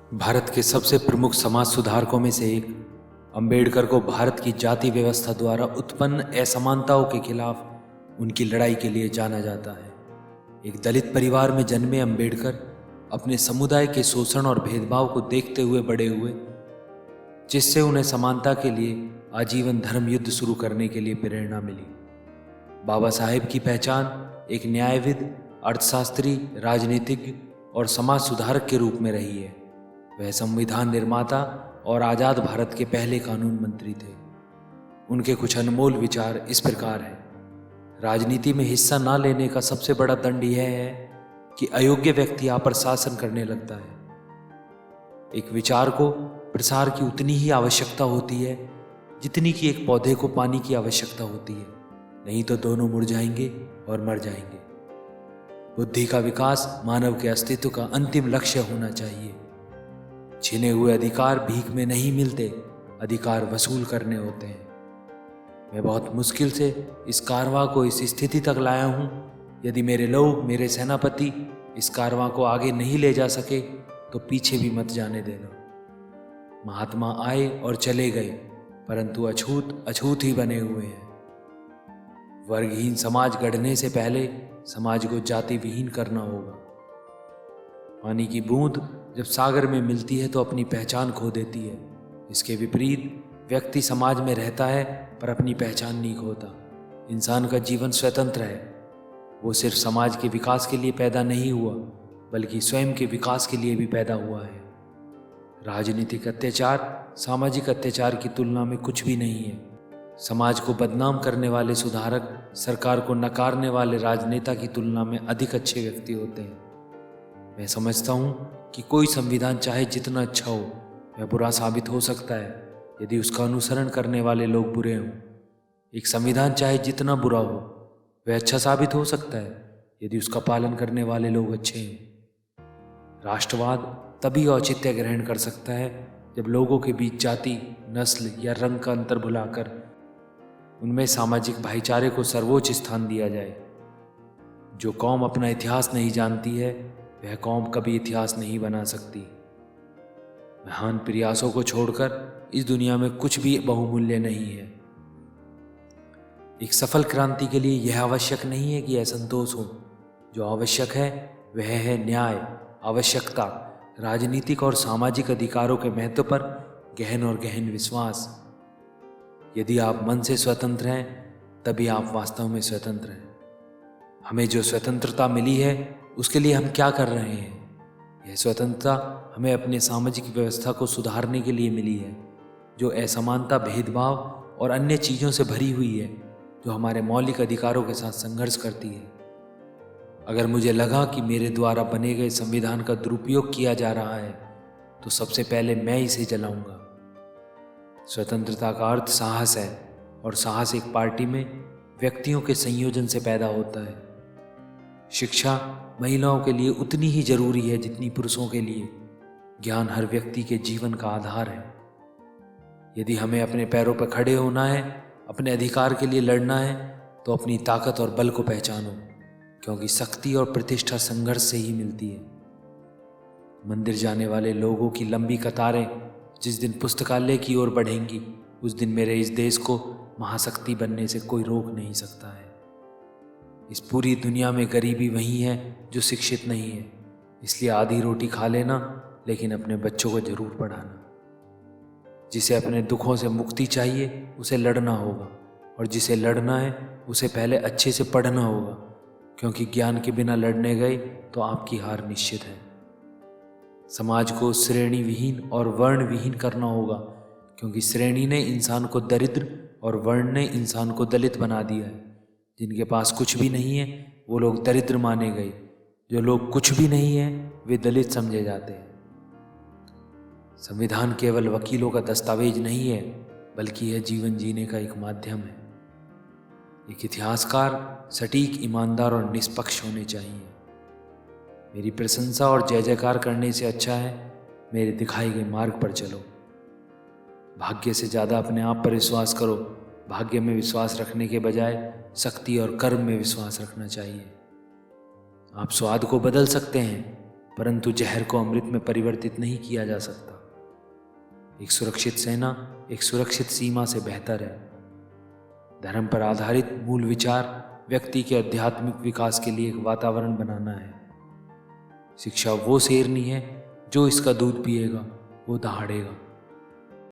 भारत के सबसे प्रमुख समाज सुधारकों में से एक अंबेडकर को भारत की जाति व्यवस्था द्वारा उत्पन्न असमानताओं के खिलाफ उनकी लड़ाई के लिए जाना जाता है। एक दलित परिवार में जन्मे अंबेडकर अपने समुदाय के शोषण और भेदभाव को देखते हुए बड़े हुए, जिससे उन्हें समानता के लिए आजीवन धर्म युद्ध शुरू करने के लिए प्रेरणा मिली। बाबा साहेब की पहचान एक न्यायविद, अर्थशास्त्री, राजनीतिज्ञ और समाज सुधारक के रूप में रही है। वह संविधान निर्माता और आज़ाद भारत के पहले कानून मंत्री थे। उनके कुछ अनमोल विचार इस प्रकार हैं। राजनीति में हिस्सा न लेने का सबसे बड़ा दंड यह है कि अयोग्य व्यक्ति आप पर शासन करने लगता है। एक विचार को प्रसार की उतनी ही आवश्यकता होती है जितनी कि एक पौधे को पानी की आवश्यकता होती है, नहीं तो दोनों मुरझाएंगे और मर जाएंगे। बुद्धि का विकास मानव के अस्तित्व का अंतिम लक्ष्य होना चाहिए। छिने हुए अधिकार भीख में नहीं मिलते, अधिकार वसूल करने होते हैं। मैं बहुत मुश्किल से इस कारवां को इस स्थिति तक लाया हूँ। यदि मेरे लोग, मेरे सेनापति इस कारवां को आगे नहीं ले जा सके तो पीछे भी मत जाने देना। महात्मा आए और चले गए, परंतु अछूत अछूत ही बने हुए हैं। वर्गहीन समाज गढ़ने से पहले समाज को जाति विहीन करना होगा। पानी की बूंद जब सागर में मिलती है तो अपनी पहचान खो देती है। इसके विपरीत व्यक्ति समाज में रहता है पर अपनी पहचान नहीं खोता। इंसान का जीवन स्वतंत्र है। वो सिर्फ समाज के विकास के लिए पैदा नहीं हुआ, बल्कि स्वयं के विकास के लिए भी पैदा हुआ है। राजनीतिक अत्याचार सामाजिक अत्याचार की तुलना में कुछ भी नहीं है। समाज को बदनाम करने वाले सुधारक सरकार को नकारने वाले राजनेता की तुलना में अधिक अच्छे व्यक्ति होते हैं। मैं समझता हूँ कि कोई संविधान चाहे जितना अच्छा हो, वह बुरा साबित हो सकता है यदि उसका अनुसरण करने वाले लोग बुरे हों। एक संविधान चाहे जितना बुरा हो, वह अच्छा साबित हो सकता है यदि उसका पालन करने वाले लोग अच्छे हैं। राष्ट्रवाद तभी औचित्य ग्रहण कर सकता है जब लोगों के बीच जाति, नस्ल या रंग का अंतर भुलाकर उनमें सामाजिक भाईचारे को सर्वोच्च स्थान दिया जाए। जो कौम अपना इतिहास नहीं जानती है, वह कौम कभी इतिहास नहीं बना सकती। महान प्रयासों को छोड़कर इस दुनिया में कुछ भी बहुमूल्य नहीं है। एक सफल क्रांति के लिए यह आवश्यक नहीं है कि असंतोष हो। जो आवश्यक है वह है न्याय, आवश्यकता, राजनीतिक और सामाजिक अधिकारों के महत्व पर गहन और गहन विश्वास। यदि आप मन से स्वतंत्र हैं, तभी आप वास्तव में स्वतंत्र हैं। हमें जो स्वतंत्रता मिली है उसके लिए हम क्या कर रहे हैं? यह स्वतंत्रता हमें अपने सामाजिक व्यवस्था को सुधारने के लिए मिली है, जो असमानता, भेदभाव और अन्य चीज़ों से भरी हुई है, जो हमारे मौलिक अधिकारों के साथ संघर्ष करती है। अगर मुझे लगा कि मेरे द्वारा बने गए संविधान का दुरुपयोग किया जा रहा है, तो सबसे पहले मैं इसे जलाऊंगा। स्वतंत्रता का अर्थ साहस है, और साहस एक पार्टी में व्यक्तियों के संयोजन से पैदा होता है। शिक्षा महिलाओं के लिए उतनी ही जरूरी है जितनी पुरुषों के लिए। ज्ञान हर व्यक्ति के जीवन का आधार है। यदि हमें अपने पैरों पर खड़े होना है, अपने अधिकार के लिए लड़ना है, तो अपनी ताकत और बल को पहचानो, क्योंकि शक्ति और प्रतिष्ठा संघर्ष से ही मिलती है। मंदिर जाने वाले लोगों की लंबी कतारें जिस दिन पुस्तकालय की ओर बढ़ेंगी, उस दिन मेरे इस देश को महाशक्ति बनने से कोई रोक नहीं सकता है। इस पूरी दुनिया में गरीबी वही है जो शिक्षित नहीं है। इसलिए आधी रोटी खा लेना, लेकिन अपने बच्चों को जरूर पढ़ाना। जिसे अपने दुखों से मुक्ति चाहिए उसे लड़ना होगा, और जिसे लड़ना है उसे पहले अच्छे से पढ़ना होगा, क्योंकि ज्ञान के बिना लड़ने गए तो आपकी हार निश्चित है। समाज को श्रेणी विहीन और वर्ण विहीन करना होगा, क्योंकि श्रेणी ने इंसान को दरिद्र और वर्ण ने इंसान को दलित बना दिया है। जिनके पास कुछ भी नहीं है वो लोग दरिद्र माने गए, जो लोग कुछ भी नहीं है वे दलित समझे जाते हैं। संविधान केवल वकीलों का दस्तावेज नहीं है, बल्कि यह जीवन जीने का एक माध्यम है। एक इतिहासकार सटीक, ईमानदार और निष्पक्ष होने चाहिए। मेरी प्रशंसा और जय जयकार करने से अच्छा है मेरे दिखाए गए मार्ग पर चलो। भाग्य से ज़्यादा अपने आप पर विश्वास करो। भाग्य में विश्वास रखने के बजाय शक्ति और कर्म में विश्वास रखना चाहिए। आप स्वाद को बदल सकते हैं, परंतु जहर को अमृत में परिवर्तित नहीं किया जा सकता। एक सुरक्षित सेना एक सुरक्षित सीमा से बेहतर है। धर्म पर आधारित मूल विचार व्यक्ति के आध्यात्मिक विकास के लिए एक वातावरण बनाना है। शिक्षा वो शेरनी है जो इसका दूध पिएगा वो दहाड़ेगा।